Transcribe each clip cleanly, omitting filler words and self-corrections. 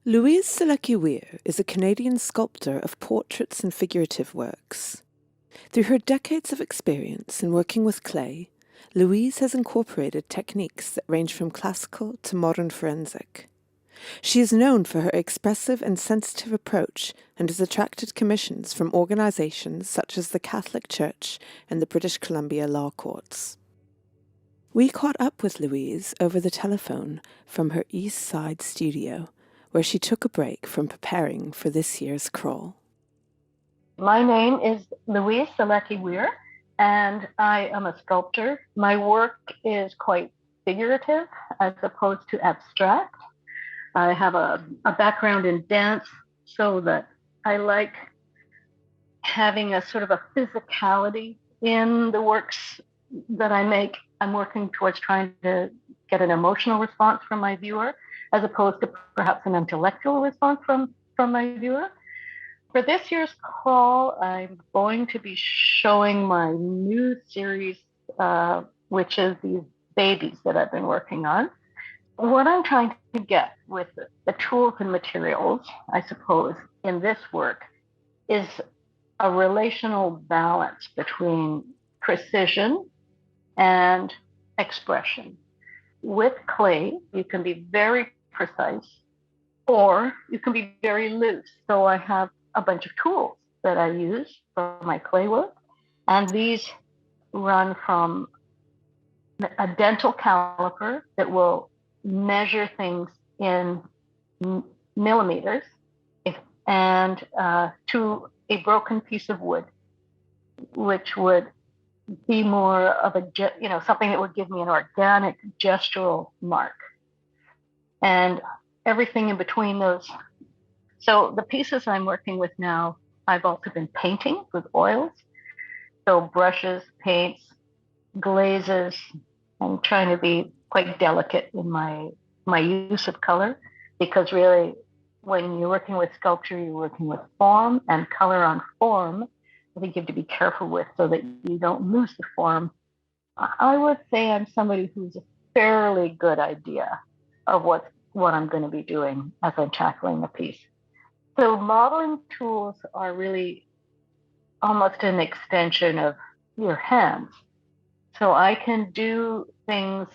Louise Solecki Weir is a Canadian sculptor of portraits and figurative works. Through her decades of experience in working with clay, Louise has incorporated techniques that range from classical to modern forensic. She is known for her expressive and sensitive approach and has attracted commissions from organizations such as the Catholic Church and the British Columbia Law Courts. We caught up with Louise over the telephone from her East Side studio, where she took a break from preparing for this year's crawl. My name is Louise Solecki Weir, and I am a sculptor. My work is quite figurative as opposed to abstract. I have a background in dance, so that I like having a sort of a physicality in the works that I make. I'm working towards trying to get an emotional response from my viewer, as opposed to perhaps an intellectual response from my viewer. For this year's crawl, I'm going to be showing my new series, which is these babies that I've been working on. What I'm trying to get with the tools and materials, I suppose, in this work is a relational balance between precision and expression. With clay, you can be very precise or you can be very loose. So I have a bunch of tools that I use for my clay work, and these run from a dental caliper that will measure things in millimeters, and to a broken piece of wood, which would be more of a, something that would give me an organic gestural mark, and everything in between those. So the pieces I'm working with now, I've also been painting with oils. So brushes, paints, glazes. I'm trying to be quite delicate in my use of color, because really when you're working with sculpture, you're working with form, and color on form, I think you have to be careful with so that you don't lose the form. I would say I'm somebody who's a fairly good idea of what I'm going to be doing as I'm tackling a piece. So modeling tools are really almost an extension of your hands. So I can do things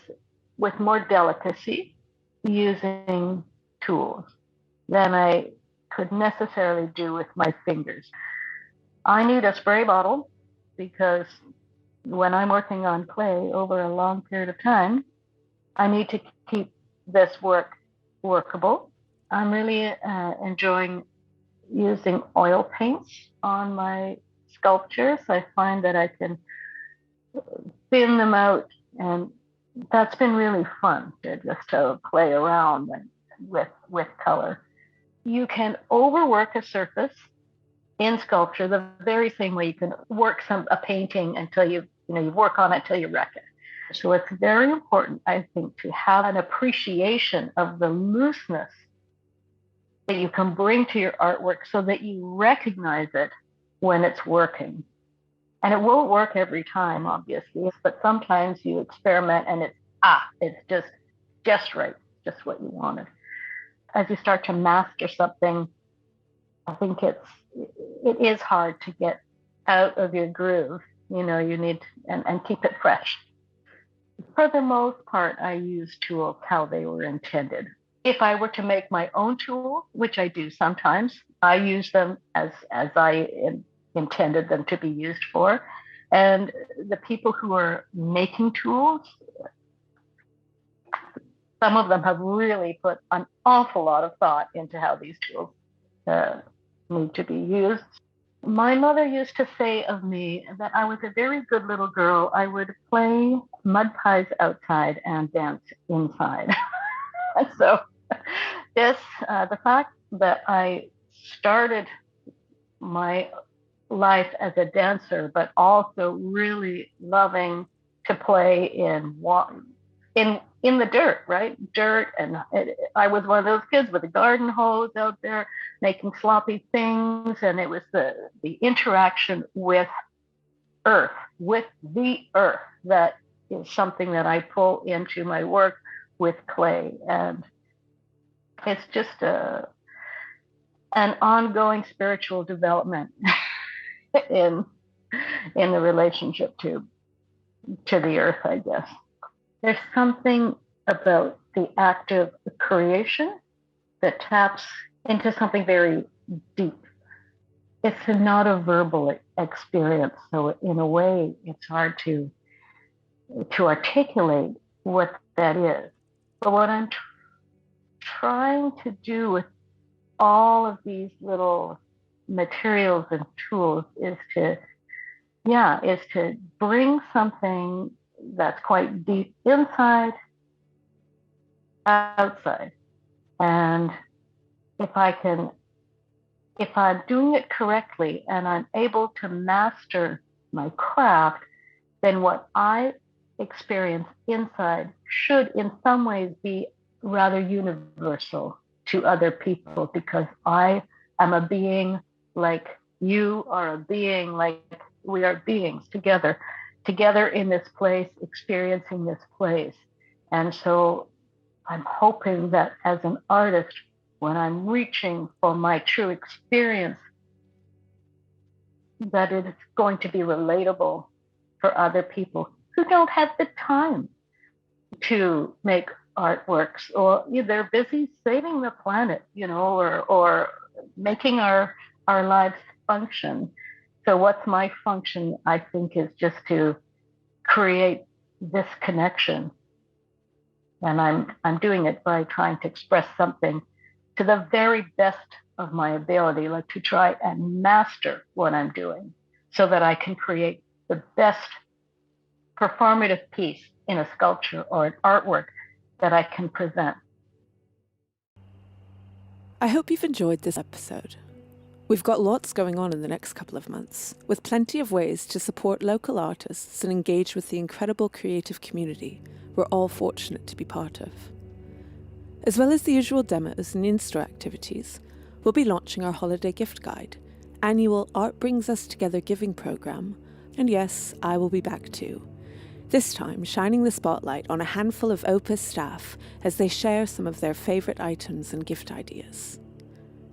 with more delicacy using tools than I could necessarily do with my fingers. I need a spray bottle because when I'm working on clay over a long period of time, I need to keep this work workable. I'm really enjoying using oil paints on my sculptures. I find that I can thin them out, and that's been really fun to play around with color. You can overwork a surface in sculpture the very same way you can work a painting until you work on it till you wreck it. So it's very important, I think, to have an appreciation of the looseness that you can bring to your artwork so that you recognize it when it's working. And it won't work every time, obviously, but sometimes you experiment and it's just right, just what you wanted. As you start to master something, I think it is hard to get out of your groove. You need and keep it fresh. For the most part, I use tools how they were intended. If I were to make my own tool, which I do sometimes, I use them as I intended them to be used for. And the people who are making tools, some of them have really put an awful lot of thought into how these tools need to be used. My mother used to say of me that I was a very good little girl. I would play mud pies outside and dance inside. So the fact that I started my life as a dancer, but also really loving to play in the dirt, right? Dirt, and I was one of those kids with a garden hose out there making sloppy things, and it was the interaction with the earth, that is something that I pull into my work with clay. And it's just an ongoing spiritual development in the relationship to the earth, I guess. There's something about the act of creation that taps into something very deep. It's not a verbal experience, so in a way, it's hard to articulate what that is. But what I'm trying to do with all of these little materials and tools is to bring something that's quite deep inside, outside. And if I'm doing it correctly and I'm able to master my craft, then what I experience inside should in some ways be rather universal to other people, because I am a being like you are a being, like we are beings together in this place, experiencing this place. And so I'm hoping that as an artist, when I'm reaching for my true experience, that it is going to be relatable for other people who don't have the time to make artworks, or they're busy saving the planet, or making our lives function. So what's my function, I think, is just to create this connection. And I'm doing it by trying to express something to the very best of my ability, like to try and master what I'm doing so that I can create the best performative piece in a sculpture or an artwork that I can present. I hope you've enjoyed this episode. We've got lots going on in the next couple of months, with plenty of ways to support local artists and engage with the incredible creative community we're all fortunate to be part of. As well as the usual demos and in-store activities, we'll be launching our holiday gift guide, annual Art Brings Us Together giving programme, and yes, I will be back too. This time shining the spotlight on a handful of Opus staff as they share some of their favourite items and gift ideas.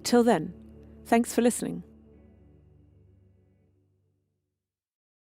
Till then, thanks for listening.